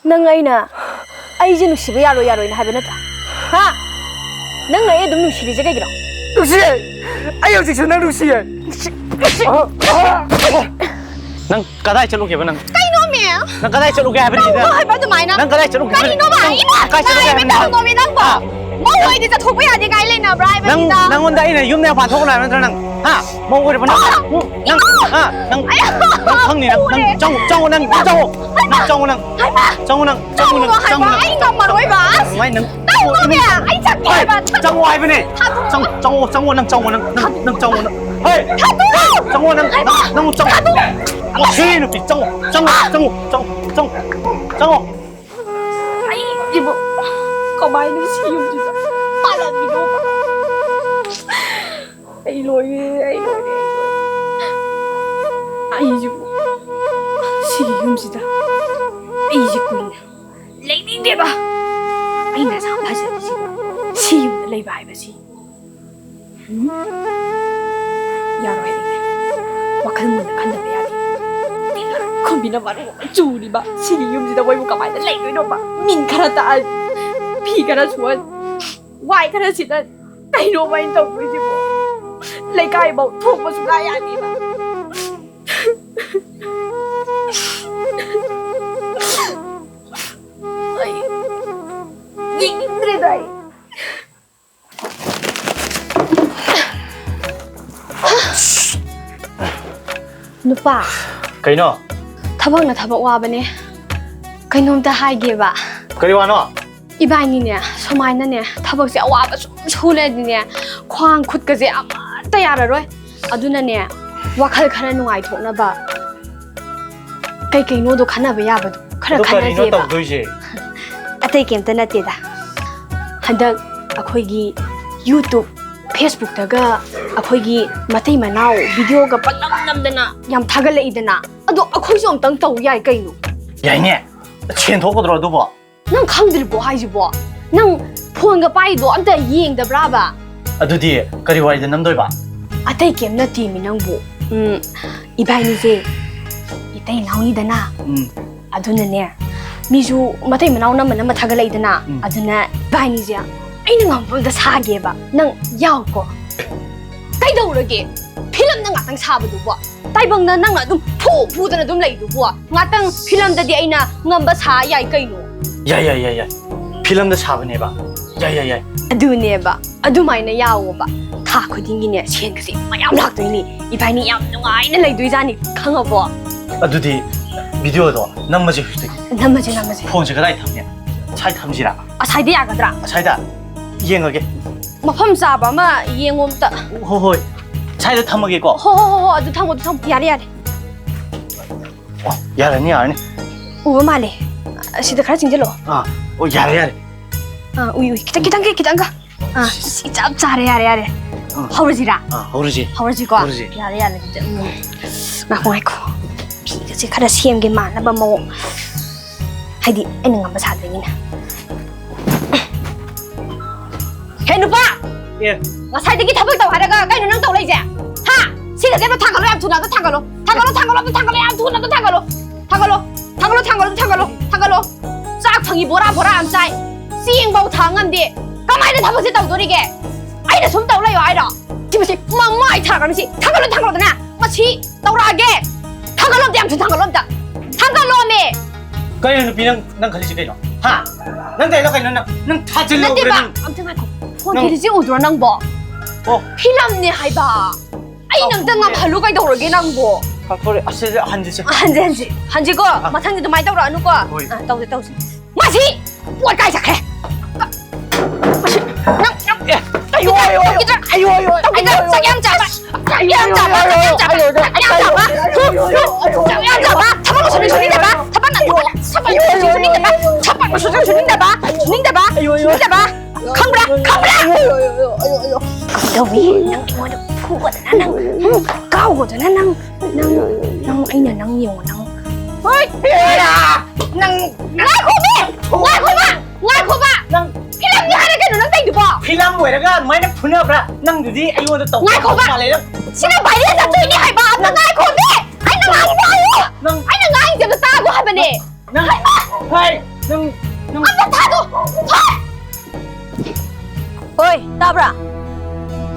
nang ai na ai je nusiba yaro na haiba natra ha nang ai adum nusi je kaigiro nusi ai hau jik nang nusi nang kadai chaluge ba nang kai no me nang kadai chaluge haiba ni hai ba du mai na nang kadai chaluge kai no ba ina kai chaluge me ta no me nang ba mo oi de ta thok ba ya de kai le na brai ba ni da nang on da ina yum ne phan thok na nang nang ha mo oi de ba nang ha nang khang ni nang chong nang nang hai ba chong nang hai ba ai ngam ma roi ba mai nang kai no me ai chak ke ba chong wai ba ni chong nang hey chong nang Sino pi chong ai ibu ko bai ni si yum ji pa la mi do ba ai loi ai ji si yum ji da ai ji ku ni lai ni de ba ai na sa ba ji si yum lai ba ba si ya roi ni wa kan mun kan da ba yaคนบินมาจูนี่บ้าชียุ่มจีตะไว้บุกกับไม้แต่เล่ด้วยน้องบ้ามินคาราตาพี่คาราชวนวายคาราชิดนั่นไก่โนไม่ตกเลยจิ๋วเลยไก่บอกถูกมาสุดท้ายอันนี้บ้ายิงไม่ได้นุป้าไก่เนาะทับนะทับว่าบันเนี่ยใครนุ่มจะหายเก็บอะไก่ว่าเนาะอีบ้านนี่เนี่ยสมัยนั้นเนี่ยทับเสียว่าแบบชูเลยเนี่ยควางขุดกระเจียมแต่ยาอะไรอะดูนั่นเนี่ยว่าใครขนาดหน่วยถูกนะบ้าไก่โน่ดูขนาดไปยาบ้าดูขนาดเจ็บอะอะแต่เกมแต่น่าเจ็บอะฮันเดอร์อะคุยกี YouTube Facebook แต่ก็อะคุยกีมาที่มันเอาวิดีโอกับปั้นน้ำเดน่ะยำทักกันเลยเดน่ะอะดูอะคุยส่งตั้งเต้าใหญ่ไก่หนูใหญ่เนี่ยเชียนทุกคนรอดูบ่นั่งข้างเดือบให้จิบ่นั่งพวนกับไปดูอันแต่ยิงเดบราบะอะดูดิกะริวายจะน้ำด้วยบ่อะแต่เกมน่ะทีมีนั่งบ่อีใบนี่เจอีแต่น้องนี่เดน่ะอะดูนั่นเนี่ยมีจูมาแต่มันเอาน้ำมันมาทักกันเลยเดน่ะอะดูนั่นใบนี่เจไอ้นั่งมันจะซาเก็บะนั่งยาวกว่าใกล้ดูเลยเกพิลัมนั่งตั้งชาบดูบ่ไต่บังนั่งน่ะดุมผู้แต่น่ะดุมเลยดูบ่งาตั้งพิลัมแต่เดี๋ยวไอ้น่ะงำภาษาใหญ่ไก่หนูใหญ่พิลัมจะชาบเนี่ยบ่ใหญ่อะดูเนี่ยบ่อะดูไม่เนี่ยยาวบ่ถ้าคนที่นี่เนี่ยเชียนก็สิไม่เอาหลักตัวนี่อีไปนี่ยามนุ่งไอ้นั่นเลยด้วยจ้านี่ข้างเอาบ่อะดูดิวิดีโอตัวน้ำมันจะหุ่นดิน้ำมันจะพงจะก็ได้ทำเนี่ยใช้ทำสิล่ะอะใช้ได้ยากระดาใช้ได้เยี่ยงอะไรมาพัมซาบะมาเยี่ยงอมตะโอ้ยใช่แล้วทำอะไรก็โอ้ดูทำยาเลยยาอะไรเนี่ยอู้มาเลยสิเด็กข้าจริงจังหรอโอ้ยาเลยอุ้ยคิดตังก็สิจับจ่าเลยฮาวร์จิระฮาวร์จิก็ยาเลยมาหัวไอ้กูพี่ก็สิข้าจะเชียมกันมาแล้วบะโมให้ดิไอ้หนึ่งงานภาษาด้วยนี่นะเห็นหรือเปล่าว่าใช่ที่กินทับไปต่อหาแล้วก็ใกล้นั่งต่อเลยจ้ะฮะสิ่งที่เราทำกันเราทุนเราต้องทำกันเราทำกันเราทุนเราต้องทำกันเราจากทางอีโบราอันใจสิ่งเบาทางอันเดียก็ไม่ได้ทำให้ต่อตัวนี้แกไอ้เด็กสมต่อเลยอยู่ไอ้ดอกที่มันสิมาไม่ทางกันสิทางกันเราแต่น่ะมาชี้ต่อราแกทางกันเราเตรียมชุดทางกันเราเนี่ยก็ยังพี่นั่งขัดจิกันเนาะฮะนั่งแต่แล้วกันนั่งทัดจิเลยนั่งอันที่ไหนคนที่จะอุดรนั่งบ่พี่ลำเนี่ยให้บ่ไอ้นั่งแต่งำฮัลโหลกันตัวเราแกนั่งบ่그래, 한지 거, 마찬가지도 많이 떠오르 안 오고, 떠오르. 마시, 뭘 가이작해? 마시, 아유, 짱 잡아. 잡아놓고 주닌데 봐. 주닌데 봐. 컴브라. 너위 낭 이모도 푸거든 낭 까오거든 낭 아이나 낭 이용 낭 어이 야 낭 나코바 낭 필름 하는 게 너는 땡기 봐 필름 왜라가 마이나 푸나브라 낭 두디 아이오도 또 나코바 신의 바이에 잡더니 할바 나 나코비 아이나 낭 봐요 낭 아이나 낭 이제 싸고 하면은 낭 하이 ꯑꯝꯇ ꯊꯥꯗꯣ ꯍꯣꯏ ꯇꯥꯕ꯭ꯔꯥ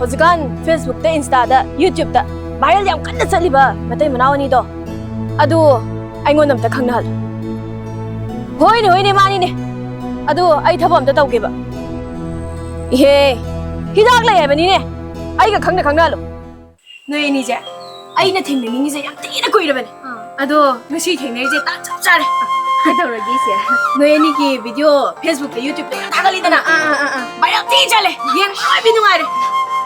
ꯍꯧꯖꯤꯛꯀꯥꯟ ꯐꯦꯁꯕꯨꯛꯇ ꯏꯟꯁꯇꯥꯗ ꯌꯨꯇ꯭ꯌꯨꯕꯇ viral ꯌꯥꯝ ꯀꯟꯅ ꯆꯠꯂꯤꯕ ꯃꯇꯩ ꯃꯅꯥꯎ ꯑꯅꯤꯗꯣ ꯑꯗꯨ ꯑꯩꯉꯣꯟꯗ ꯑꯝꯇ ꯈꯪꯅꯍꯜꯂꯨ ꯍꯣꯏꯅꯦ ꯍꯣꯏꯅꯦ ꯃꯥꯅꯤꯅꯦ ꯑꯗꯨ ꯑꯩ ꯊꯕꯛ ꯑꯝꯇ ꯇꯧꯒꯦꯕ ꯏꯍꯦ ꯍꯤꯗꯥꯛ ꯂꯩ ꯍꯥꯏꯕꯅꯤꯅꯦ ꯑꯩꯒ ꯈꯪꯅꯍꯜꯂꯨ ꯅꯣꯏ ꯑꯅꯤꯁꯦ ꯑꯩꯅ ꯊꯦꯡꯅꯅꯤꯡꯉꯤꯁꯦ ꯌꯥꯝ ꯊꯤꯅ ꯀꯨꯏꯔꯕꯅꯦ ꯑꯗꯣ ꯉꯁꯤ ꯊꯦꯡꯅꯔꯤꯁꯦ ꯇꯥꯟ ꯆꯞ ꯆꯥꯔꯦ ꯀꯩꯗꯧꯔꯒꯦ ꯏꯆꯦ ꯅꯣꯏ ꯑꯅꯤꯒꯤ ꯚꯤꯗꯤꯑꯣ ꯐꯦꯁꯕꯨꯛꯇ ꯌꯨꯇ꯭ꯌꯨꯕꯇ ꯌꯥꯝ ꯊꯥꯒꯠꯂꯤꯗꯅ ꯚꯥꯏꯔꯦꯜ ꯊꯤ ꯆꯠꯂꯦ ꯌꯦꯡꯕ ꯂꯣꯏꯕꯤ ꯅꯨꯡꯉꯥꯏꯔꯦ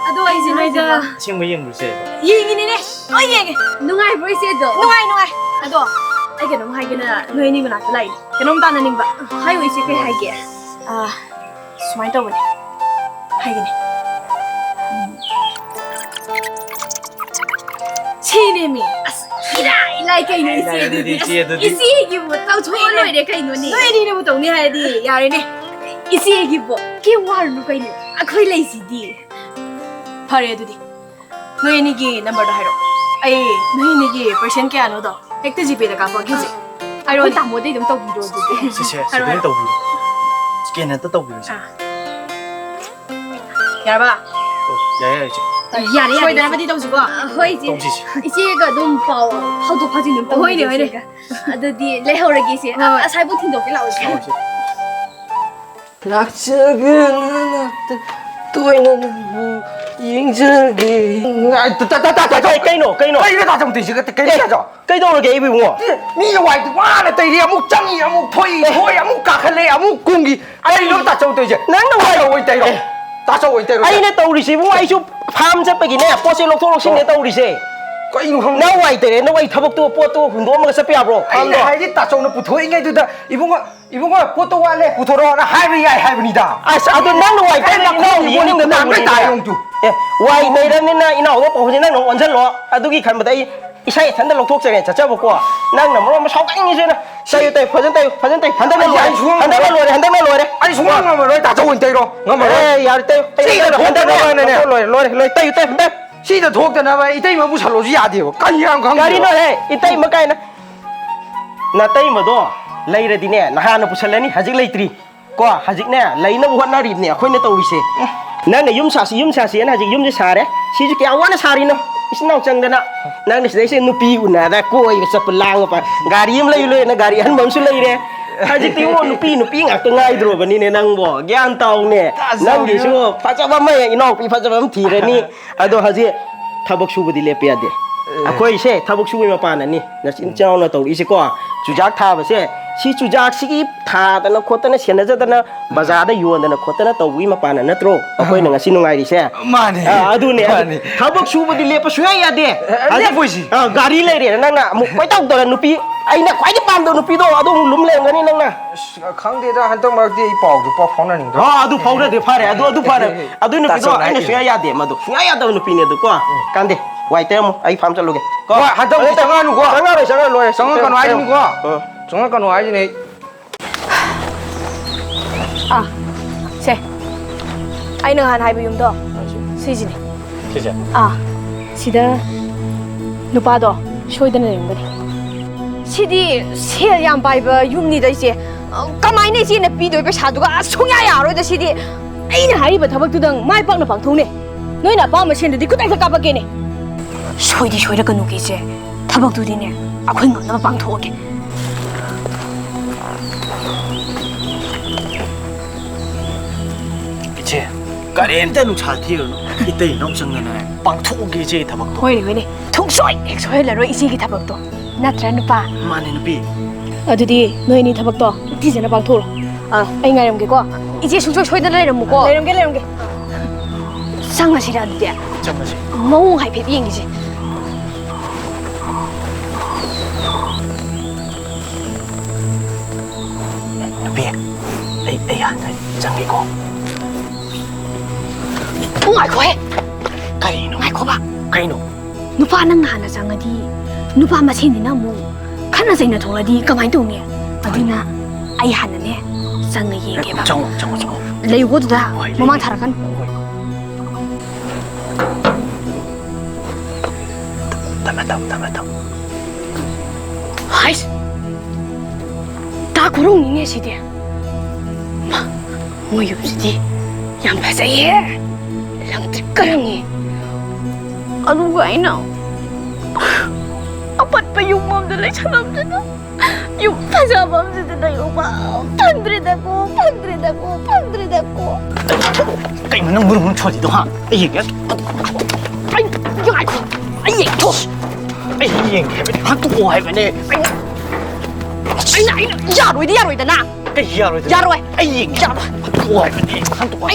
ꯑꯗꯣ ꯑꯩꯁꯦ ꯅꯣꯏꯗ ꯑꯁꯦꯡꯕ ꯌꯦꯡꯕꯁꯦ ꯌꯦꯡꯉꯤꯅꯤꯅꯦ ꯂꯣꯏ ꯌꯦꯡꯉꯦ ꯅꯨꯡꯉꯥꯏꯕ꯭ꯔꯣ ꯏꯆꯦꯗꯣ ꯅꯨꯡꯉꯥꯏ ꯑꯗꯣ ꯑꯩ ꯀꯩꯅꯣꯝ ꯍꯥꯏꯒꯦꯅ ꯅꯣꯏ ꯑꯅꯤ ꯃꯅꯥꯛꯇ ꯂꯥꯛꯏꯅꯦ ꯀꯩꯅꯣꯝ ꯇꯥꯟꯅꯅꯤꯡꯕ ꯍꯥꯏꯌꯣ ꯏꯆꯦ ꯀꯩ ꯍꯥꯏꯒꯦ ꯁꯨꯃꯥꯏꯅ ꯇꯧꯕꯅꯦ ꯍꯥꯏꯒꯅꯤ ꯁꯤꯅꯦꯃꯤ ꯑꯁ 이라이 그ꯩꯅꯣ 이씨기부 ꯇꯧꯊꯣꯛꯑ ꯂꯣꯏꯔꯦ ꯀꯩꯅꯣꯅꯦ ꯅꯣꯏ ꯑꯅꯤꯅꯕꯨ ꯇꯧꯅꯤ ꯍꯥꯏꯔꯗꯤ ꯌꯥꯔꯦꯅꯦ ꯏꯆꯦꯒꯤꯕꯨ ꯀꯩꯝ ꯋꯥꯔꯨꯅꯨ ꯀꯩꯅꯣ ꯑꯩꯈꯣꯏ ꯂꯩꯁꯤꯗꯤ ꯐꯔꯦ ꯑꯗꯨꯗꯤ ꯅꯣꯏ ꯑꯅꯤꯒꯤ ꯅꯝꯕꯔꯗꯣ ꯍꯥꯏꯔꯛꯑꯣ ꯑꯩ ꯅꯣꯏ ꯑꯅꯤꯒꯤ ꯄꯔꯁꯦꯟ ꯀꯌꯥꯅꯣꯗꯣ ꯍꯦꯛꯇ ꯖꯤꯄꯦꯗ ꯀꯥꯞꯄꯛꯑꯒꯦ ꯍꯧꯖꯤꯛ ꯍꯥꯏꯔꯛꯑꯣ ꯇꯥꯃꯣꯗꯩ ꯑꯗꯨꯝ ꯇꯧꯕꯤꯔꯣ ꯑꯗꯨꯗꯤ ꯁꯤꯁꯦ ꯇꯧꯕꯤꯔꯣ 스캔 ꯍꯦꯛꯇ ꯇꯧꯕꯤꯔꯣ ꯌꯥꯔꯕ 야야 이제 야래 소이다나바디 tꯧꯁꯤꯀꯣ ꯍꯣꯏ 이제 이제가 좀 파ꯎ 파우도 파지 좀 tꯧ ꯍꯣꯏꯅꯦ ꯑꯗꯨꯗꯤ ꯂꯩꯍꯧꯔꯒꯦ 이제 ꯑꯁꯥꯏꯕꯨ ꯊꯤꯟꯗꯣꯛꯀꯦ ꯂꯥꯛꯑꯣ 락적은 또이는 잉저기 cây nổ cây nó trong thì cái này rồi cây đâu là cái bị ngủ mi ngoài quá là tây đi amuk trăng amuk thôi amuk cả khăn lê amuk cung gì ai nó ta trong tây chứ nắng đâu ai đâu tây rồi ta trong tây rồi ai này tàu đi xí vùng ai chụp phàm chất bây giờ po xin lộc thô xin để tàu đi xí có anh không nó ngoài tây nó ngoài thabak tua po tua hùn đó mà sắp bia bro anh hai cái ta trong nó bút thôi ngay từ đó 이봉아 포토 와래 포토로나 하이브니다 아 사도 난 와이 땡랑 너 이거는 그 남의 다용주 예 와이 내려내나 이나오고 보지 난 원전로 아두기 간보다 이 이사이 단들 녹톡장에 자자보고 난 너무 sau강이잖아 사유 때 퍼전 한달만 로래 아니 중앙 가면 다 좋은 때로 가면 에 야를 때 한달만 로래 때 한달 시도 독되나 봐 이때만 무살로지 야돼요 간이랑 강 가리노 해 이때 뭐 가이나 나 때이모도 ꯂꯩꯔꯗꯤꯅꯦ ꯅꯍꯥꯟꯅ ꯄꯨꯁꯜꯂꯅꯤ ꯍꯧꯖꯤꯛ ꯂꯩꯇ꯭ꯔꯤ ꯀꯣ ꯍꯧꯖꯤꯛꯅꯦ ꯂꯩꯅꯕ ꯍꯣꯠꯅꯔꯤꯕꯅꯦ ꯑꯩꯈꯣꯏꯅ ꯇꯧꯔꯤꯁꯦ ꯅꯪꯅ ꯌꯨꯝ ꯁꯥꯁꯤꯅ ꯍꯧꯖꯤꯛ ꯌꯨꯝꯁꯦ ꯁꯥꯔꯦ ꯁꯤꯁꯨ ꯀꯌꯥ ꯋꯥꯅ ꯁꯥꯔꯤꯅꯣ ꯏꯆꯤꯟ ꯏꯅꯥꯎ ꯆꯪꯗꯅ ꯅꯪꯅ ꯁꯤꯗꯩꯁꯦ ꯅꯨꯄꯤ ꯎꯅꯔ ꯀꯣꯏꯕ ꯆꯠꯄ ꯂꯥꯡꯕ ꯒꯥꯔꯤ ꯑꯃ ꯂꯩꯔꯣꯏꯅ ꯒꯥꯔꯤ ꯑꯍꯟꯕ ꯑꯃꯁꯨ ꯂꯩꯔꯦ ꯍꯧꯖꯤꯛꯇꯤ ꯏꯉꯣ ꯅꯨꯄꯤ ꯉꯥꯛꯇ ꯉꯥꯏꯗ꯭ꯔꯣꯕꯅꯤꯅꯦ ꯅꯪꯕꯣ ꯒ꯭ꯌꯥꯟ ꯇꯥꯎꯅꯦ ꯅꯪꯒꯤꯁꯨ ꯐꯖꯕ ꯑꯃ ꯏꯅꯥꯎꯄꯤ ꯐꯖꯕ ꯑꯃ ꯊꯤꯔꯅꯤ ꯑꯗꯣ ꯍꯧꯖꯤꯛ ꯊꯕꯛ ꯁꯨꯕꯗꯤ ꯂꯦꯞꯄ ꯌꯥꯗꯦ ꯑꯩꯈꯣꯏꯁꯦ ꯊꯕꯛ ꯁꯨꯕꯒꯤ ꯃꯄꯥꯟꯅꯅꯤ ꯅꯆꯤꯟ ꯆꯥꯎꯅ ꯇꯧꯔꯤꯁꯦꯀꯣ ꯆꯨꯖꯥꯛ ꯊꯥꯕꯁꯦ ꯁꯤ ꯆꯨꯖꯥꯛꯁꯤꯒꯤ ꯊꯥꯗꯅ ꯈꯣꯠꯇꯅ ꯁꯦꯟꯅꯖꯗꯅ ꯕꯖꯥꯔꯗ ꯌꯣꯟꯗꯅ ꯈꯣꯠꯇꯅ ꯇꯧꯕꯒꯤ ꯃꯄꯥꯟꯅ ꯅꯠꯇ꯭ꯔꯣ ꯑꯩꯈꯣꯏꯅ ꯉꯁꯤ ꯅꯨꯡꯉꯥꯏꯔꯤꯁꯦ ꯃꯥꯅꯦ ꯑꯗꯨꯅꯦ ꯊꯕꯛ ꯁꯨꯕꯗꯤ ꯂꯦꯞꯄ ꯁꯨꯡꯌꯥ ꯌꯥꯗꯦ ꯂꯦꯞꯄꯣꯏꯁꯤ ꯒꯥꯔꯤ ꯂꯩꯔꯦ ꯅꯪꯅ ꯑꯃꯨꯛ ꯀꯣꯏꯇꯧꯗꯅ ꯅꯨꯄꯤ ꯑꯩꯅ ꯈ꯭ꯋꯥꯏꯗꯒꯤ ꯄꯥꯝꯗꯕ ꯅꯨꯄꯤꯗꯣ ꯑꯗꯨ ꯑꯃꯨꯛ ꯂꯨꯝ ꯂꯩꯔꯝꯒꯅꯤ ꯅꯪꯅ ꯈꯪꯗꯦꯗ ꯍꯟꯗꯛ ꯃꯔꯛꯇꯤ ꯑꯩ ꯄꯥꯎ ꯐꯥꯎꯅꯅꯤꯡꯗ꯭ꯔꯣ ꯑꯗꯨ ꯐꯥꯎꯅꯗꯦ ꯐꯔꯦ ꯑꯗꯨ ꯐꯔꯦ ꯑꯗꯨ ꯅꯨꯄꯤꯗꯣ ꯑꯩꯅ ꯁꯨꯡꯌꯥ ꯌꯥꯗꯦ ꯃꯗꯨ ꯁꯨꯡꯌꯥ ꯌꯥꯗꯕ ꯅꯨꯄꯤꯅꯦ ꯑꯗꯨ ꯀꯣ ꯀꯥꯟꯗꯦ ꯋꯥꯏ ꯇꯩꯔꯝꯃꯨ ꯑꯩ ꯐꯥꯝ ꯆꯠꯂꯨꯒꯦ ꯀꯣ ꯍꯟꯗꯛ ꯆꯪꯉꯛꯑꯅꯨꯀꯣ ꯆꯪꯉꯛꯑꯔꯣꯏ ꯂꯣꯏꯔꯦ ꯆꯪꯉꯛꯀꯅꯨ ꯍꯥꯏꯁꯤꯅꯤꯀꯣ ꯆꯪꯉꯛꯀꯅꯨ 하시네 세 아이 너한 하이브 용도 시지네 시지 시다 누파도 쇼이드는 용거니 시디 셀양 바이브 용니다 이제 까마이네 지네 비도이 사두가 송야야 알아도 시디 아이나 하이브 타박두당 마이 빵나 방통네 너희나 빠면 신들이 그때서 까박게네 쇼이라 그누기 이제 타박두디네 아코인 건너 방통오게 이제 까렌데 누차 티르노 이때 넘성나네 빵토게 이제 타박도 호이네 통소이 엑소헬라로 이제기 타박도 나트라 누파 마네 누피 어디디 너희니 타박도 디제나 방토로 아이 nga이럼게고 이제 숙소 쇼이드나 레름고 레름게 상마시라는데 잠깐만 멍 하이페 비행기지 누피 에이 한다 장미고 ꯉꯥꯏꯈꯣ ꯍꯦ ꯀꯔꯤꯅꯣ ꯉꯥꯏꯈꯣꯕ ꯀꯩꯅꯣ ꯅꯨꯄꯥ ꯅꯪꯅ ꯍꯥꯟꯅ ꯆꯪꯉꯗꯤ ꯅꯨꯄꯥ ꯃꯁꯦꯟꯅꯤꯅ ꯑꯃꯨꯛ ꯈꯠꯅ ꯆꯩꯅ ꯊꯣꯛꯂꯗꯤ ꯀꯃꯥꯏꯅ ꯇꯧꯅꯤ ꯑꯗꯨꯅ ꯑꯩ ꯍꯥꯟꯅꯅꯦ ꯆꯪꯉ ꯌꯦꯡꯒꯦꯕ ꯆꯪꯉꯣ ꯂꯩꯌꯨꯀꯣ ꯑꯗꯨꯗ ꯃꯃꯥꯡ ꯊꯥꯔꯛꯀꯅꯨ ꯇꯞ 하이스 다 고롱이네 시대 ꯃꯣꯏ ꯌꯨꯝꯁꯤꯗꯤ ꯌꯥꯝ ꯐꯖꯩꯌꯦ ꯂꯪꯇ꯭ꯔꯤꯛꯀꯔꯪꯉꯦ ꯑꯗꯨꯒ ꯑꯩꯅ ꯑꯄꯠꯄ ꯌꯨꯝ ꯑꯃꯗ ꯂꯩꯁꯜꯂꯝꯗꯅ ꯌꯨꯝ ꯐꯖꯕ ꯑꯃꯁꯤꯗ ꯂꯩꯔꯨꯕ ꯐꯪꯗ꯭ꯔꯦꯗꯀꯣ ꯀꯩꯅꯣ ꯅꯪ ꯃꯔꯨꯝ ꯁꯣꯜꯂꯤꯗꯣ ꯍꯥ ꯑꯩ ꯌꯦꯡꯒꯦ ꯑꯩ ꯌꯦꯡꯊꯣ ꯑꯩ ꯌꯦꯡꯒꯦ ꯍꯥꯏꯕꯅꯦ ꯍꯥꯠꯇꯣꯛꯑꯣ ꯍꯥꯏꯕꯅꯦ ꯑꯩꯅ ꯌꯥꯔꯣꯏꯗꯅ ꯀꯩ ꯌꯥꯔꯣꯏꯗ ꯌꯥꯔꯣꯏ ꯑꯩ ꯌꯦꯡꯒꯦ ꯍꯥꯠꯇꯣꯛꯑꯣ ꯍꯥꯏꯕꯅꯦ ꯍꯥꯠꯇꯣꯛꯑꯣ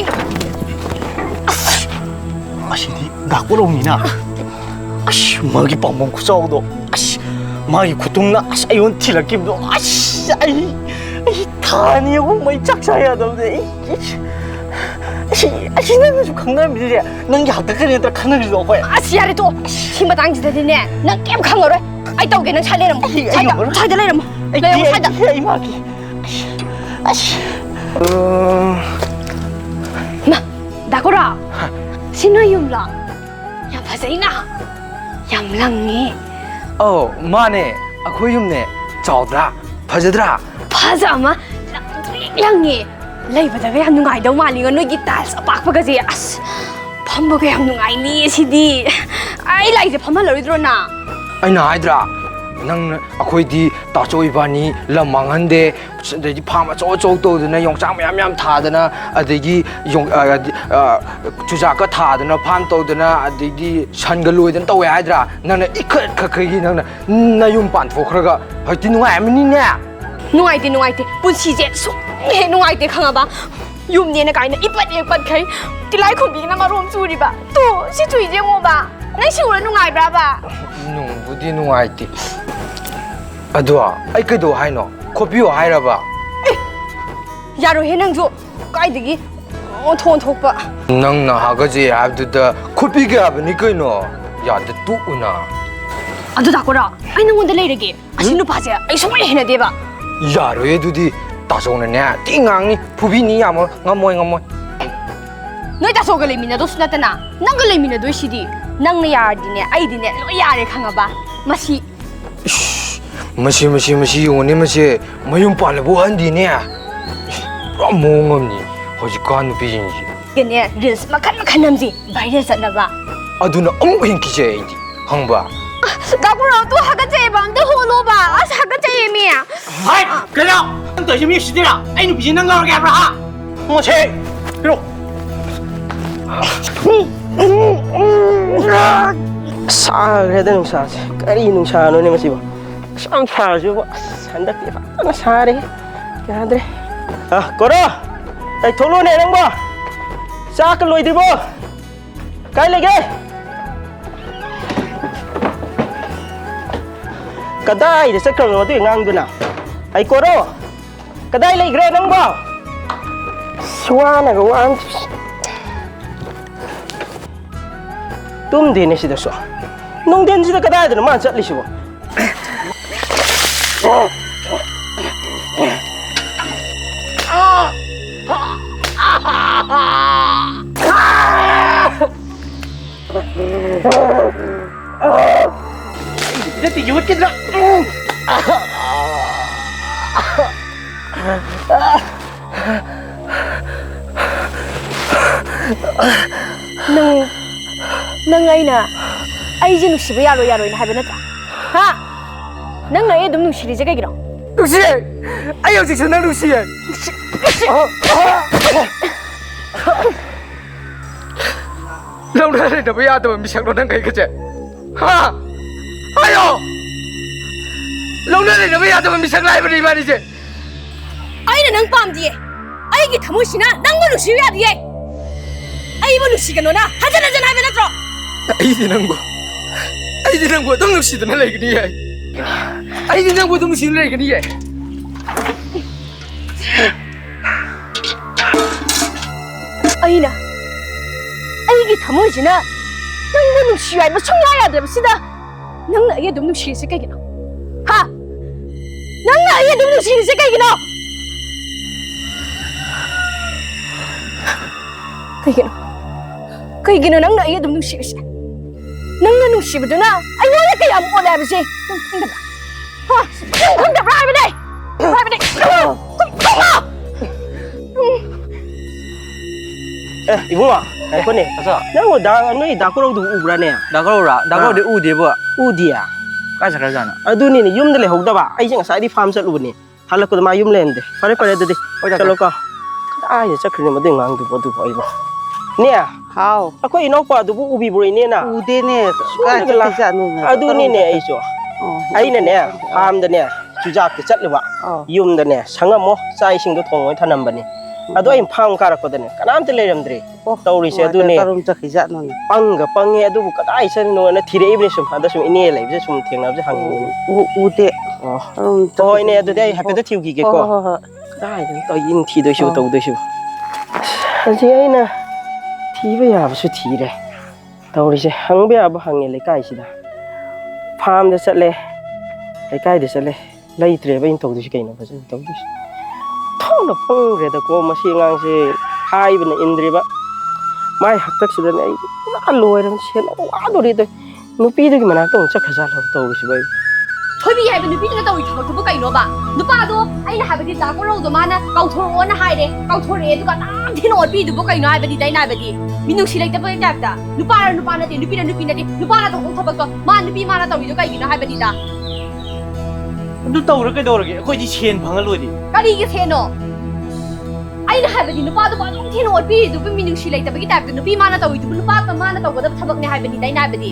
ꯑꯁꯤꯗꯤ ꯗꯥꯛꯄꯔꯣꯝꯅꯤꯅ ꯑꯁ ꯃꯥꯒꯤ ꯄꯥꯝꯕꯣꯝ ꯈꯨꯆꯥꯎꯗꯣ ꯑꯁ ꯃꯥꯒꯤ ꯈꯨꯇꯨꯝꯅ ꯑꯁ ꯑꯩꯉꯣꯟ ꯊꯤꯜꯂꯛꯈꯤꯕꯗꯣ ꯑꯁ ꯑꯩ ꯊꯥꯅꯤ ꯑꯍꯨꯝ ꯃꯩ ꯆꯥꯛ ꯆꯥ ꯌꯥꯗꯕꯅꯦ ꯑꯁꯤ ꯅꯪꯅꯁꯨ ꯈꯪꯅꯔꯝꯃꯤꯁꯦ ꯅꯪꯒꯤ ꯍꯥꯛꯇꯛꯀꯅꯤ ꯅꯠꯇ꯭ꯔ ꯈꯪꯅꯔꯤꯗꯣ ꯑꯩꯈꯣꯏ ꯑꯁ ꯌꯥꯔꯦ ꯇꯣ ꯁꯤ ꯃꯇꯥꯡꯁꯤꯗꯗꯤꯅꯦ ꯅꯪ ꯀꯩꯝ ꯈꯪꯉꯔꯣꯏ ꯑꯩ ꯇꯧꯒꯦ ꯅꯪ ꯁꯥꯏꯗ ꯂꯩꯔꯝꯃꯣ ꯁꯥꯏꯗ ꯂꯩꯔꯝꯃꯣ ꯁꯥꯏꯗ ꯑꯩ ꯃꯥꯒꯤ ꯑꯁ ꯗꯥꯀꯣꯔꯥ ꯁꯤ ꯅꯣꯏ ꯌꯨꯝꯂꯣ ꯌꯥꯝ ꯐꯖꯩꯅ ꯌꯥꯝ ꯂꯪꯉꯦ ꯑꯧ ꯃꯥꯅꯦ ꯑꯩꯈꯣꯏ ꯌꯨꯝꯅꯦ ꯆꯥꯎꯗ꯭ꯔꯥ ꯐꯖꯗ꯭ꯔꯥ ꯐꯖ ꯑꯃ ꯂꯪꯉꯦ ꯂꯩꯕꯗꯒ ꯌꯥꯝ ꯅꯨꯡꯉꯥꯏꯗꯧ ꯃꯥꯜꯂꯤꯉꯣ ꯅꯣꯏꯒꯤ ꯇꯥꯏꯜꯁ ꯑꯄꯥꯛꯄꯒꯁꯦ ꯑꯁ ꯐꯝꯕꯒ ꯌꯥꯝ ꯅꯨꯡꯉꯥꯏꯅꯤ ꯁꯤꯗꯤ ꯑꯩ ꯂꯥꯏꯁꯦ ꯐꯝꯍꯜꯂꯔꯣꯏꯗ꯭ꯔꯣ ꯅ ꯑꯩꯅ ꯍꯥꯏꯗ꯭ꯔꯥ ꯅꯪ ꯑꯩꯈꯣꯏꯗꯤ ꯇꯥꯆꯧ ꯏꯕꯥꯅꯤ ꯂꯝ ꯃꯥꯡꯍꯟꯗꯦ ꯑꯗꯩꯗꯤ ꯐꯥꯝ ꯑꯆꯧ ꯑꯆꯧ ꯇꯧꯗꯅ ꯌꯣꯡꯆꯥꯛ ꯃꯌꯥꯝ ꯊꯥꯗꯅ ꯑꯗꯒꯤ ꯆꯨꯖꯥꯛꯀ ꯊꯥꯗꯅ ꯐꯥꯝ ꯇꯧꯗꯅ ꯑꯗꯩꯗꯤ ꯁꯟꯒ ꯂꯣꯏꯗꯅ ꯇꯧꯋꯦ ꯍꯥꯏꯗ꯭ꯔꯥ ꯅꯪꯅ ꯏꯈꯠꯈꯩꯒꯤ ꯅꯪꯅ ꯅꯌꯨꯝ ꯄꯥꯟꯊꯣꯛꯈ꯭ꯔꯒ ꯍꯧꯖꯤꯛꯇꯤ ꯅꯨꯡꯉꯥꯏꯔꯝꯃꯅꯤꯅꯦ ꯅꯨꯡꯉꯥꯏꯇꯦ ꯄꯨꯟꯁꯤꯁꯦ ꯁꯨꯡꯍꯦꯛ ꯅꯨꯡꯉꯥꯏꯇꯦ ꯈꯪꯉꯕ ꯌꯨꯝꯅꯦꯅ ꯀꯥꯏꯅ ꯏꯄꯠꯈꯩ ꯇꯤꯂꯥꯏ ꯈꯨꯝꯕꯤꯅ ꯃꯔꯣꯝ ꯆꯨꯔꯤꯕ ꯇꯣ ꯁꯤ ꯆꯨꯏꯁꯦ ꯌꯦꯡꯉꯣꯕ ꯅꯪ ꯁꯤ ꯎꯔ ꯅꯨꯡꯉꯥꯏꯕ꯭ꯔꯥꯕ ꯅꯨꯡꯕꯨꯗꯤ ꯅꯨꯡꯉꯥꯏꯇꯦ ꯑꯗꯣ ꯑꯩ ꯀꯩꯗꯧ ꯍꯥꯏꯅꯣ ꯈꯣꯠꯄꯤꯌꯣ ꯍꯥꯏꯔꯕ ꯌꯥꯔꯣꯏꯍꯦ ꯅꯪꯁꯨ ꯀꯥꯏꯗꯒꯤ ꯑꯣꯟꯊꯣꯛꯄ ꯅꯪꯅ ꯍꯥꯒꯠꯆꯩ ꯍꯥꯏꯕꯗꯨꯗ ꯈꯣꯠꯄꯤꯒꯦ ꯍꯥꯏꯕꯅꯤ ꯀꯩꯅꯣ ꯌꯥꯗ ꯇꯣꯛꯎꯅ ꯑꯗꯨ ꯗꯥꯀꯣꯔꯥ ꯑꯩ ꯅꯉꯣꯟꯗ ꯂꯩꯔꯒꯦ ꯑꯁꯤ ꯅꯨꯄꯥꯁꯦ ꯑꯩ ꯁꯨꯡꯍꯩ ꯍꯩꯅꯗꯦꯕ ꯌꯥꯔꯣꯏ ꯑꯗꯨꯗꯤ ꯇꯥꯆꯧꯅꯅꯦ ꯇꯤ ꯉꯥꯡꯅꯤ ꯐꯨꯕꯤꯅꯤ ꯌꯥꯝꯃ ꯉꯝꯃꯣꯏ ꯅꯣꯏ ꯇꯥꯆꯧꯒ ꯂꯩꯃꯤꯟꯅꯗꯧꯁꯨ ꯅꯠꯇꯅ ꯅꯪꯒ ꯂꯩꯃꯤꯟꯅꯗꯣꯏꯁꯤꯗꯤ ꯅꯪꯅ ꯌꯥꯔꯗꯤꯅꯦ ꯑꯩꯗꯤꯅꯦ ꯂꯣꯏ ꯌꯥꯔꯦ ꯈꯪꯉꯕ ꯃꯁꯤ ꯌꯦꯡꯉꯨꯅꯦ ꯃꯁꯤ ꯃꯌꯨꯝ ꯄꯥꯜꯂꯕ ꯋꯥꯍꯟꯗꯤꯅꯦ ꯄꯨꯔꯥ ꯃꯑꯣꯡ ꯑꯃꯅꯤ ꯍꯧꯖꯤꯛꯀꯥꯟ ꯅꯨꯄꯤꯁꯤꯡꯁꯤ ꯀꯅꯦ ꯔꯤꯜꯁ ꯃꯈꯟ ꯅꯝꯁꯤ ꯚꯥꯏꯔꯦꯜ ꯆꯠꯅꯕ ꯑꯗꯨꯅ ꯑꯃꯨꯛ ꯍꯦꯟ ꯀꯤꯖꯩ ꯑꯩꯗꯤ ꯈꯪꯕ꯭ꯔꯥ ꯗꯥꯀꯣꯔꯥ ꯇꯣ ꯍꯥꯒꯠꯆꯩꯌꯦꯕ ꯑꯝꯇ ꯍꯣꯜꯂꯣꯕ ꯑꯁ ꯍꯥꯒꯠꯆꯩꯌꯦ ꯃꯤ ꯍꯥꯏ ꯀꯩꯅꯣ ꯅꯪ ꯇꯧꯔꯤꯁꯦ ꯃꯤ ꯁꯤꯗꯤꯔꯥ ꯑꯩ ꯅꯨꯄꯤꯁꯦ ꯅꯪ ꯂꯧꯔꯒꯦ ꯍꯥꯏꯕ꯭ꯔꯥ ꯍꯥ ꯃꯣꯁꯦ ꯀꯩꯅꯣ ꯁꯥꯈ꯭ꯔꯦꯗ ꯅꯨꯡꯁꯥꯁꯦ ꯀꯔꯤ ꯅꯨꯡꯁꯥꯅꯣꯅꯦ ꯃꯁꯤꯕꯨ ꯌꯥꯝ ꯁꯥꯔꯁꯤꯕꯨ ꯑꯁ ꯍꯟꯗꯛꯇꯤ ꯐꯖꯅ ꯁꯥꯔꯦ ꯌꯥꯗ꯭ꯔꯦ ꯀꯣꯔꯣ ꯑꯩ ꯊꯣꯛꯂꯛꯑꯣꯅꯦ ꯅꯪꯕꯣ ꯆꯥꯛꯀ ꯂꯣꯏꯗ꯭ꯔꯤꯕꯣ ꯀꯥꯏ ꯂꯩꯒꯦ ꯀꯗꯥꯏꯗ ꯆꯠꯈ꯭ꯔꯕꯅꯣ ꯑꯗꯨꯒꯤ ꯑꯉꯥꯡꯗꯨꯅ ꯑꯩ ꯀꯣꯔꯣ ꯀꯗꯥꯏ ꯂꯩꯈ꯭ꯔꯦ ꯅꯪꯕꯣ ꯋꯥꯅꯒ ꯋꯥꯅ ꯇꯨꯝꯗꯦꯅꯦ ꯁꯤꯗꯁꯨ ꯅꯨꯡꯊꯤꯟꯁꯤꯗ ꯀꯗꯥꯏꯗꯅꯣ ꯃꯥꯅ ꯆꯠꯂꯤꯁꯤꯕꯣ 이랬더니 이웃기들아 ꯅꯪ ꯑꯩꯁꯦ ꯅꯨꯡꯁꯤꯕ ꯌꯥꯔꯣꯏꯅ ꯍꯥꯏꯕ ꯅꯠꯇ꯭ꯔꯥ ꯍꯥ ꯅꯪꯅ ꯑꯩ ꯑꯗꯨꯝ ꯅꯨꯡꯁꯤꯔꯤꯁꯦ ꯀꯩꯒꯤꯅꯣ ꯅꯨꯡꯁꯤꯌꯦ ꯑꯩ ꯍꯧꯖꯤꯛꯁꯨ ꯅꯪ ꯅꯨꯡꯁꯤꯌꯦ ꯂꯧꯅ ꯂꯩꯅꯕ ꯌꯥꯗꯕ ꯃꯤꯁꯛꯂꯣ ꯅꯪ ꯀꯩꯒꯁꯦ ꯍꯥ ꯍꯥꯏꯌꯣ ꯂꯧꯅ ꯂꯩꯅꯕ ꯌꯥꯗꯕ ꯃꯤꯁꯛ ꯂꯥꯏꯕꯅꯤ 이만이제 ꯑꯩꯅ ꯅꯪ ꯄꯥꯝꯗꯤꯌꯦ ꯑꯩꯒꯤ ꯊꯃꯣꯏꯁꯤꯅ ꯅꯪꯕꯨ ꯅꯨꯡꯁꯤꯌꯨ ꯌꯥꯗꯤꯌꯦ ꯑꯩꯕꯨ ꯅꯨꯡꯁꯤꯒꯅꯣꯅ ꯍꯟꯖꯟ ꯍꯥꯏꯕ ꯅꯠꯇ꯭ꯔꯣ ꯑꯩꯗꯤ ꯅꯪꯕꯨ ꯑꯗꯨꯝ ꯅꯨꯡꯁꯤꯗꯅ ꯂꯩꯒꯅꯤꯌꯦ ꯑꯩꯗꯤ ꯅꯪꯕꯨ ꯑꯗꯨꯝ ꯅꯨꯡꯁꯤꯗꯅ ꯂꯩꯒꯅꯤꯌꯦ ꯑꯩꯒꯤ ꯊꯃꯣꯏꯁꯤꯅ ꯅꯪꯕꯨ ꯅꯨꯡꯁꯤꯌꯨ ꯍꯥꯏꯕ ꯁꯨꯡꯌꯥ ꯌꯥꯗ꯭ꯔꯕꯁꯤꯗ ꯅꯪꯅ ꯑꯩ ꯑꯗꯨꯝ ꯅꯨꯡꯁꯤꯔꯤꯁꯦ ꯀꯩꯒꯤꯅꯣ ꯍꯥ ꯅꯪꯅ ꯑꯩ ꯑꯗꯨꯝ ꯅꯨꯡꯁꯤꯔꯤꯁꯦ ꯀꯩꯒꯤꯅꯣ ꯀꯩꯒꯤꯅꯣ ꯅꯪꯅ ꯑꯩ ꯑꯗꯨꯝ ꯅꯨꯡꯁꯤꯔꯤꯁꯦ ꯅꯪꯅ ꯅꯨꯡꯁꯤꯕꯗꯨꯅ ꯑꯩꯉꯣꯟꯗ ꯀꯌꯥꯝ ꯑꯣꯜꯂꯦ ꯍꯥꯏꯕꯁꯦ ꯅꯪ ꯈꯪꯗꯕ꯭ꯔꯥ ꯍꯥ ꯅꯪ ꯈꯪꯗꯕ꯭ꯔꯥ ꯍꯥꯏꯕꯅꯦ ibunga ko ne Asa? nang da noi da ko du ubra ne Dakaro de ude bo. udia Ka sakra jana. adu ni yum de le hogda ba ai jang sai di farm chat lu ni hala ko ma yum len de pare pare de chalo ka ai ya chakri ne ma de ngang du bo du bo ai ba ne Hao, akoi ino pa du bu ubi bro ne na ude ne ka ta ja nu na. adu ni ne ai so ai ne ne farm de ne chujak ke chat le ba yum de ne sangamo sai sing do thong oi thanam ba ni adu ai phang kara ko de ne kanam te le ram dre tawri se adu ne Karum ta khija nu na. panga pange adu bu kadai sen no na thire ibne sum ada sum ine le je sum theng na je hang ni Ude. Karum ta. oi ne adu dai happy to thiu gi ke ko dai to yin thi do shu to do shu ji ai na thi ba ya ba su thi re tawri se hang ba ba hang le kai si da farm de sat le le kai de sat le lai tre ba in to do shi kai na ba to do shi thong na pang re da ko ma si ngang se hai ba na indri ba mai hak tak si da ne na loi ram chen wa do ri do nu pi do gi mana tong chak kha la to shi ba ꯊꯣꯏꯕꯤ ꯍꯥꯏꯕ ꯅꯨꯄꯤꯗꯨꯅ ꯇꯧꯔꯤ ꯊꯕꯛꯇꯨꯕꯨ ꯀꯩꯅꯣꯕ ꯅꯨꯄꯥꯗꯣ ꯑꯩꯅ ꯍꯥꯏꯕꯗꯤ ꯆꯥꯛ ꯀꯣꯔꯧꯗꯣ ꯃꯥꯅ ꯀꯧꯊꯣꯔꯛꯑꯣꯅ ꯍꯥꯏꯔꯦ ꯀꯧꯊꯣꯔꯛꯑꯦ ꯑꯗꯨꯒ ꯅꯝ ꯊꯤꯅ ꯑꯣꯠꯄꯤꯗꯨꯕꯨ ꯀꯩꯅꯣ ꯍꯥꯏꯕꯗꯤ ꯑꯩꯅ ꯍꯥꯏꯕꯗꯤ ꯃꯤꯅꯨꯡꯁꯤ ꯂꯩꯇꯕꯒꯤ ꯇꯥꯏꯞꯇ ꯅꯨꯄꯥꯔ ꯅꯨꯄꯥ ꯅꯠꯇꯦ ꯅꯨꯄꯤꯔ ꯅꯨꯄꯤ ꯅꯠꯇꯦ ꯅꯨꯄꯥꯅ ꯇꯧꯕ ꯊꯕꯛꯇꯣ ꯃꯥ ꯅꯨꯄꯤ ꯃꯥꯅ ꯇꯧꯔꯤꯗꯣ ꯀꯩꯒꯤꯅꯣ ꯍꯥꯏꯕꯅꯤꯗ ꯑꯗꯨ ꯇꯧꯔ ꯀꯩꯗꯧꯔꯒꯦ ꯑꯩꯈꯣꯏꯗꯤ ꯁꯦꯟ ꯐꯪꯍꯜꯂꯣꯏꯗꯤ ꯀꯔꯤꯒꯤ ꯁꯦꯅꯣ ꯑꯩꯅ ꯍꯥꯏꯕꯗꯤ ꯅꯨꯄꯥꯗꯨꯕꯨ ꯑꯗꯨꯝ ꯊꯤꯅ ꯑꯣꯠꯄꯤꯔꯤꯗꯨꯕꯨ ꯃꯤꯅꯨꯡꯁꯤ ꯂꯩꯇꯕꯒꯤ ꯇꯥꯏꯞꯇ ꯅꯨꯄꯤ ꯃꯥꯅ ꯇꯧꯔꯤꯗꯨꯕꯨ ꯅꯨꯄꯥꯒ ꯃꯥꯅ ꯇꯧꯒꯗꯕ ꯊꯕꯛꯅꯦ ꯍꯥꯏꯕꯅꯤꯗ ꯑꯩꯅ ꯍꯥꯏꯕꯗꯤ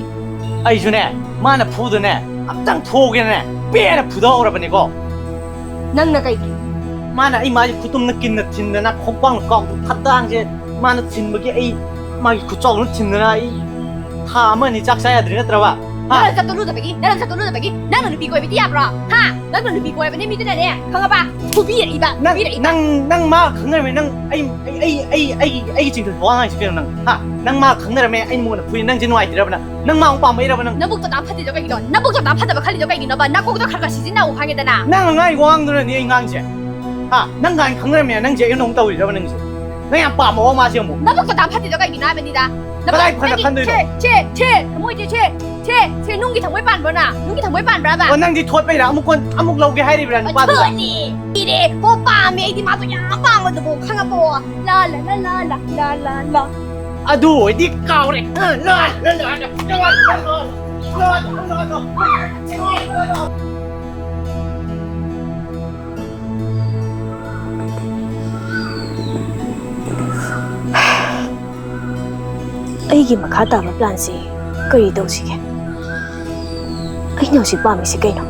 ꯑꯩꯁꯨꯅꯦ ꯃꯥꯅ ꯐꯨꯗꯅꯦ ꯑꯝꯇꯪ ꯊꯣꯛꯒꯦꯅꯦ ꯄꯦꯅ ꯐꯨꯗꯍꯧꯔꯕꯅꯤꯀꯣ ꯅꯪꯅ ꯀꯩꯒꯤ ꯃꯥꯅ ꯑꯩ ꯃꯥꯒꯤ ꯈꯨꯇꯨꯝꯅ ꯀꯤꯟꯅ ꯊꯤꯟꯗꯅ ꯈꯣꯡꯄꯥꯡꯅ ꯀꯥꯎꯗ ꯈꯠꯇꯥꯡꯁꯦ ꯃꯥꯅ ꯊꯤꯟꯕꯒꯤ ꯑꯩ ꯃꯥꯒꯤ ꯈꯨꯆꯥꯎꯅ ꯊꯤꯟꯗꯅ ꯑꯩ ꯊꯥ ꯑꯃ ꯑꯅꯤ ꯆꯥꯛ ꯆꯥ ꯌꯥꯗ꯭ꯔꯤ ꯅꯠꯇ꯭ꯔꯕ 나랑 잡도 루다베기 나랑 잡도 루다베기 나는 누비 거에 비디야브라 하 나는 누비 거에 비디 미드네 강아봐 부비야 이봐 부비야 이봐 năng ma khangnaramay nang ai ching thwa ngai sikeno nang ha nang ma khangnaramay ai mo na pui nang jinwai dirabna nang ma pa mai rabna 나복도 나 파티죠 가기도 나복도 나 파다바 칼리죠 가기도 봐 나kok도 칼가 시진나고 방에다나 nang ngai wang dura ni ngang je ha nang ngai khangnaramay nang je yong tawi rabna nang se nang ya pa mo ma se mo 나복도 나 파티죠 가기도 하면이다 Balai phana khandoi no. che moi che nung기 정말 반보나 nung기 정말 반브라바 o nang di thot pai ra amuk lau ge hai ri bra pa du 아니 이래 오빠 메이디 마도 야 빵어도 뭐 강아보 라라라라라라라 adu di kaw re la ꯑꯩꯒꯤ ꯃꯈꯥ ꯇꯥꯕ ꯄ꯭ꯂꯥꯟꯁꯤ ꯀꯔꯤ ꯇꯧꯁꯤꯒꯦ ꯑꯩꯅ ꯍꯧꯖꯤꯛ ꯄꯥꯝꯃꯤꯁꯤ ꯀꯩꯅꯣ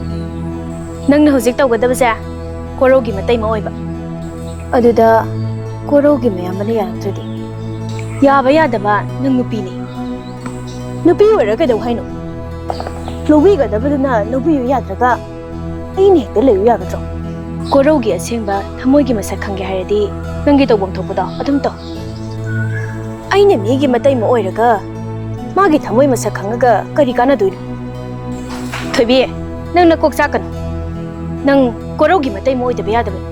ꯅꯪꯅ ꯍꯧꯖꯤꯛ ꯇꯧꯒꯗꯕꯁꯦ ꯀꯣꯔꯧꯒꯤ ꯃꯇꯩ ꯑꯃ ꯑꯣꯏꯕ ꯑꯗꯨꯗ ꯀꯣꯔꯧꯒꯤ ꯃꯌꯥꯝꯕꯅ ꯌꯥꯔꯛꯇ꯭ꯔꯗꯤ ꯌꯥꯕ ꯌꯥꯗꯕ ꯅꯪ ꯅꯨꯄꯤꯅꯤ ꯅꯨꯄꯤ ꯑꯣꯏꯔ ꯀꯩꯗꯧ ꯍꯥꯏꯅꯣ ꯂꯧꯕꯤꯒꯗꯕꯗꯨꯅ ꯂꯧꯕꯤꯌꯨ ꯌꯥꯗ꯭ꯔꯒ ꯑꯩꯅ ꯍꯦꯛꯇ ꯂꯩꯌꯨ ꯌꯥꯒꯗ꯭ꯔꯣ ꯀꯣꯔꯧꯒꯤ ꯑꯁꯦꯡꯕ ꯊꯃꯣꯏꯒꯤ ꯃꯁꯛ ꯈꯪꯒꯦ ꯍꯥꯏꯔꯗꯤ ꯅꯪꯒꯤ ꯇꯧꯐꯝ ꯊꯣꯛꯄꯗꯣ ꯑꯗꯨꯝ ꯇꯧ ꯑꯩꯅ ꯃꯤꯒꯤ ꯃꯇꯩꯃ ꯑꯣꯏꯔꯒ ꯃꯥꯒꯤ ꯊꯃꯣꯏ ꯃꯁꯛ ꯈꯪꯉꯒ ꯀꯔꯤ ꯀꯥꯟꯅꯗꯣꯏꯅꯣ ꯊꯣꯏꯕꯤ ꯅꯪ ꯅꯀꯣꯛ ꯆꯥꯛꯀꯅꯨ ꯅꯪ ꯀꯣꯔꯧꯒꯤ ꯃꯇꯩꯃ ꯑꯣꯏꯗꯕ ꯌꯥꯗꯕꯅꯤ